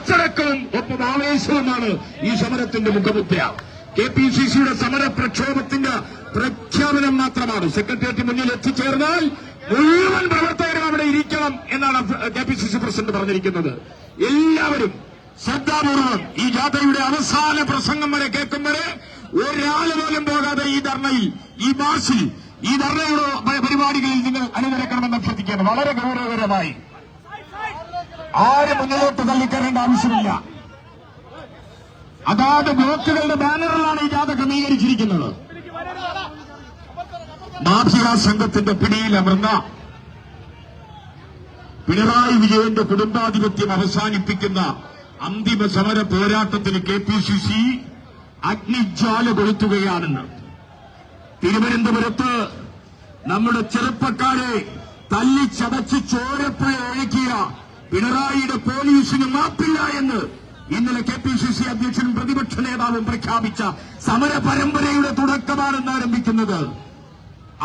അച്ചടക്കവും ഒപ്പം ആവേശവുമാണ് ഈ സമരത്തിന്റെ മുഖമുദ്ര. KPCCയുടെ സമര പ്രക്ഷോഭത്തിന്റെ പ്രഖ്യാപനം മാത്രമാണ്. സെക്രട്ടേറിയറ്റ് മുന്നിൽ എത്തിച്ചേർന്നാൽ മുഴുവൻ പ്രവർത്തകരും അവിടെ ഇരിക്കണം എന്നാണ് KPCC പ്രസിഡന്റ് പറഞ്ഞിരിക്കുന്നത്. എല്ലാവരും ശ്രദ്ധാപൂർവം ഈ ജാഥയുടെ അവസാന പ്രസംഗം വരെ കേൾക്കും വരെ ഒരാൾ പോലും പോകാതെ ഈ ധർണയിൽ, ഈ മാർച്ചിൽ, ഈ ധർണയുടെ പരിപാടികളിൽ നിങ്ങൾ അണിനിരക്കണമെന്ന് അഭ്യർത്ഥിക്കുകയാണ്. വളരെ ഗൗരവകരമായി ആരും മുന്നിലോട്ട് തള്ളിക്കറേണ്ട ആവശ്യമില്ല. അതാത് ബ്ലോക്കുകളുടെ ബാനറിലാണ് ഈ ജാഥ ക്രമീകരിച്ചിരിക്കുന്നത്. മാഫിയ സംഘത്തിന്റെ പിടിയിലമർന്ന പിണറായി വിജയന്റെ കുടുംബാധിപത്യം അവസാനിപ്പിക്കുന്ന അന്തിമ സമര പോരാട്ടത്തിന് KPCC അഗ്നിജ്വാല കൊളുത്തുകയാണെന്ന് തിരുവനന്തപുരത്ത് നമ്മുടെ ചെറുപ്പക്കാരെ തല്ലിച്ചതച്ച് ചോരപ്പുഴ ഒഴുക്കിയ പിണറായിയുടെ പോലീസിന് മാപ്പില്ല എന്ന് ഇന്നലെ KPCC അധ്യക്ഷനും പ്രതിപക്ഷ നേതാവും പ്രഖ്യാപിച്ച സമര പരമ്പരയുടെ തുടക്കമാണെന്ന് ആരംഭിക്കുന്നത്.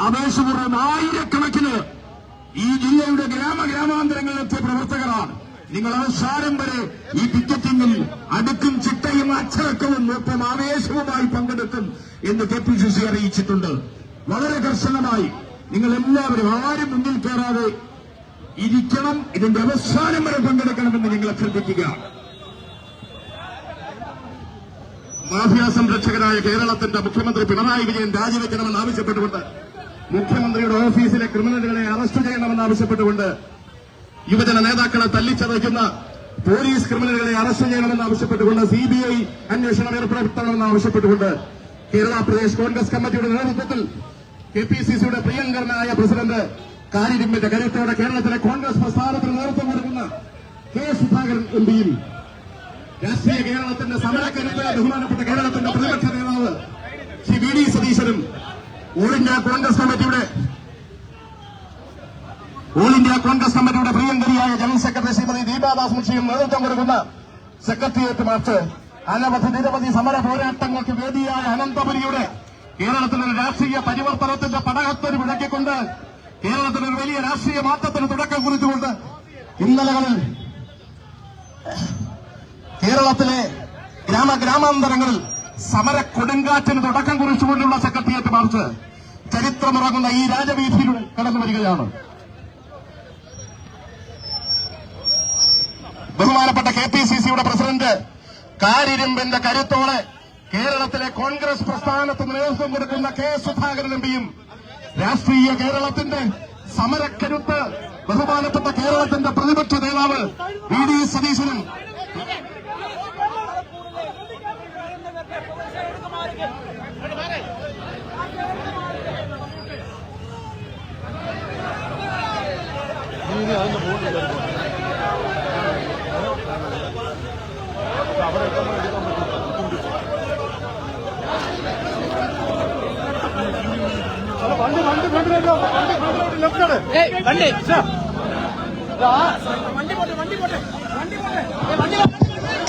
ആവേശപൂർവ്വം ആയിരക്കണക്കിന് ഈ ജില്ലയുടെ ഗ്രാമഗ്രാമാന്തരങ്ങളിലെത്തിയ പ്രവർത്തകരാണ്. നിങ്ങൾ അവസാനം വരെ ഈ പിക്കറ്റിംഗിൽ അടുക്കും ചിട്ടയും അച്ചടക്കവും ഒപ്പം ആവേശവുമായി പങ്കെടുക്കും എന്ന് KPCC അറിയിച്ചിട്ടുണ്ട്. വളരെ കർശനമായി നിങ്ങൾ എല്ലാവരും ആരും മുന്നിൽ കയറാതെ ഇരിക്കണം. ഇതിന്റെ അവസാനം വരെ പങ്കെടുക്കണമെന്ന് നിങ്ങൾ അഭ്യർത്ഥിക്കുക. മാഫിയ സംരക്ഷകരായ കേരളത്തിന്റെ മുഖ്യമന്ത്രി പിണറായി വിജയൻ രാജിവെക്കണമെന്ന് ആവശ്യപ്പെട്ടുകൊണ്ട്, മുഖ്യമന്ത്രിയുടെ ഓഫീസിലെ ക്രിമിനലുകളെ അറസ്റ്റ് ചെയ്യണമെന്ന് ആവശ്യപ്പെട്ടുകൊണ്ട്, യുവജന നേതാക്കളെ തല്ലിച്ചതയ്ക്കുന്ന പോലീസ് ക്രിമിനലുകളെ അറസ്റ്റ് ചെയ്യണമെന്ന് ആവശ്യപ്പെട്ടുകൊണ്ട്, CBI അന്വേഷണം ഏർപ്പെടുത്തണമെന്ന് ആവശ്യപ്പെട്ടുകൊണ്ട് കേരള പ്രദേശ് കോൺഗ്രസ് കമ്മിറ്റിയുടെ നേതൃത്വത്തിൽ KPCCയുടെ പ്രിയങ്കരനായ പ്രസിഡന്റ് കാരിരുമ്പിന്റെ കരുത്തോടെ കേരളത്തിലെ കോൺഗ്രസ് പ്രസ്ഥാനത്തിന് നേതൃത്വം കൊടുക്കുന്ന K. സുധാകരൻ MPയും രാഷ്ട്രീയ കേരളത്തിന്റെ സമരക്കരുത്ത് ബഹുമാനപ്പെട്ട കേരളത്തിന്റെ പ്രതിപക്ഷ നേതാവ് ശ്രീ VD സതീശനും ഓൾ ഇന്ത്യ കോൺഗ്രസ് കമ്മിറ്റിയുടെ പ്രിയങ്കരിയായ ജനറൽ സെക്രട്ടറി ശ്രീമതി ദീപാദാസ് മുൻഷിയും നേതൃത്വം കൊടുക്കുന്ന സെക്രട്ടേറിയറ്റ് മാർച്ച് നിരവധി സമര പോരാട്ടങ്ങൾക്ക് വേദിയായ അനന്തപുരിയുടെ കേരളത്തിലൊരു രാഷ്ട്രീയ പരിവർത്തനത്തിന്റെ പടകത്തൊരു വിളക്കിക്കൊണ്ട് കേരളത്തിലൊരു വലിയ രാഷ്ട്രീയ മാറ്റത്തിന് തുടക്കം കുറിച്ചുകൊണ്ട് ഇന്നലകളിൽ കേരളത്തിലെ ഗ്രാമഗ്രാമാന്തരങ്ങളിൽ സമര കൊടുങ്കാറ്റിന് തുടക്കം കുറിച്ചുകൊണ്ടുള്ള സെക്രട്ടേറിയറ്റ് മാർച്ച് ചരിത്രമുറങ്ങുന്ന ഈ രാജവീഥിയിലൂടെ കടന്നു വരികയാണ്. ബഹുമാനപ്പെട്ട KPCCയുടെ പ്രസിഡന്റ് കാരിരുമ്പിന്റെ കരുത്തോടെ കേരളത്തിലെ കോൺഗ്രസ് പ്രസ്ഥാനത്തിന് നേതൃത്വം കൊടുക്കുന്ന K. സുധാകരൻ MPയും രാഷ്ട്രീയ കേരളത്തിന്റെ സമരക്കരുത്ത് ബഹുമാനപ്പെട്ട കേരളത്തിന്റെ പ്രതിപക്ഷ നേതാവ് VD സതീശനും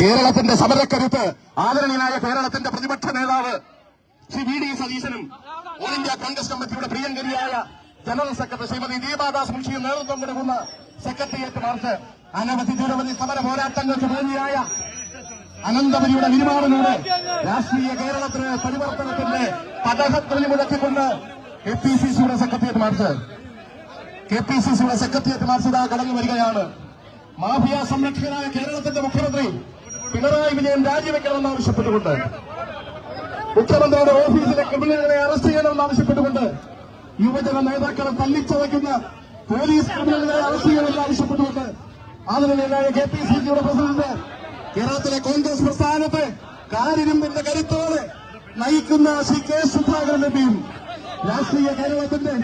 കേരളത്തിന്റെ സമരക്കരുത്ത് ആദരണീയനായ കേരളത്തിന്റെ പ്രതിപക്ഷ നേതാവ് ശ്രീ VD സതീശനും ഓൾ ഇന്ത്യ കോൺഗ്രസ് കമ്മിറ്റിയുടെ പ്രിയങ്കരിയായ ജനറൽ സെക്രട്ടറി ശ്രീമതി ദീപാദാസ് മുൻഷിയും നേതൃത്വം കൊടുക്കുന്ന സെക്രട്ടേറിയറ്റ് മാർച്ച് നിരവധി സമര പോരാട്ടങ്ങൾക്ക് വേദിയായ അനന്തപുരിയുടെ വിരുമാറിലൂടെ രാഷ്ട്രീയ കേരളത്തിന് പരിവർത്തനത്തിന്റെ പടഹത്തൊലി മുഴക്കിക്കൊണ്ട് KPCCയുടെ സെക്രട്ടേറിയറ്റ് മാർച്ച് ഇതാ കടന്നു വരികയാണ്. മാഫിയ സംരക്ഷകനായ കേരളത്തിന്റെ മുഖ്യമന്ത്രി പിണറായി വിജയൻ രാജിവെക്കണമെന്ന് ആവശ്യപ്പെട്ടുകൊണ്ട്, മുഖ്യമന്ത്രിയുടെ ഓഫീസിലെ ക്രിമിനലുകളെ അറസ്റ്റ് ചെയ്യണമെന്ന് ആവശ്യപ്പെട്ടുകൊണ്ട്, യുവജന നേതാക്കളെ തല്ലിച്ചതയ്ക്കുന്ന പോലീസ് ക്രിമിനലുകളെ അറസ്റ്റ് ചെയ്യണമെന്ന് ആവശ്യപ്പെട്ടുകൊണ്ട് ആദരണീയനായ KPCCയുടെ പ്രസിഡന്റ് കേരളത്തിലെ കോൺഗ്രസ് പ്രസ്ഥാനത്തെ കാരിരുമ്പിന്റെ കരുത്തോടെ നയിക്കുന്ന ശ്രീ K. സുധാകരൻ MPയും രാഷ്ട്രീയ കേരളത്തിന്റെ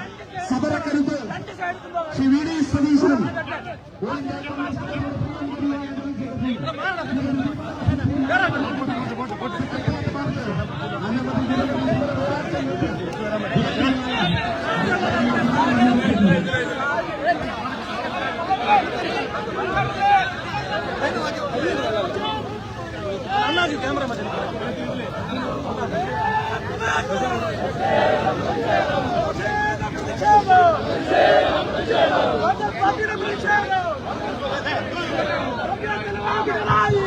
സമരക്കരുത്ത് ശ്രീ VD സതീശനും പിണറായി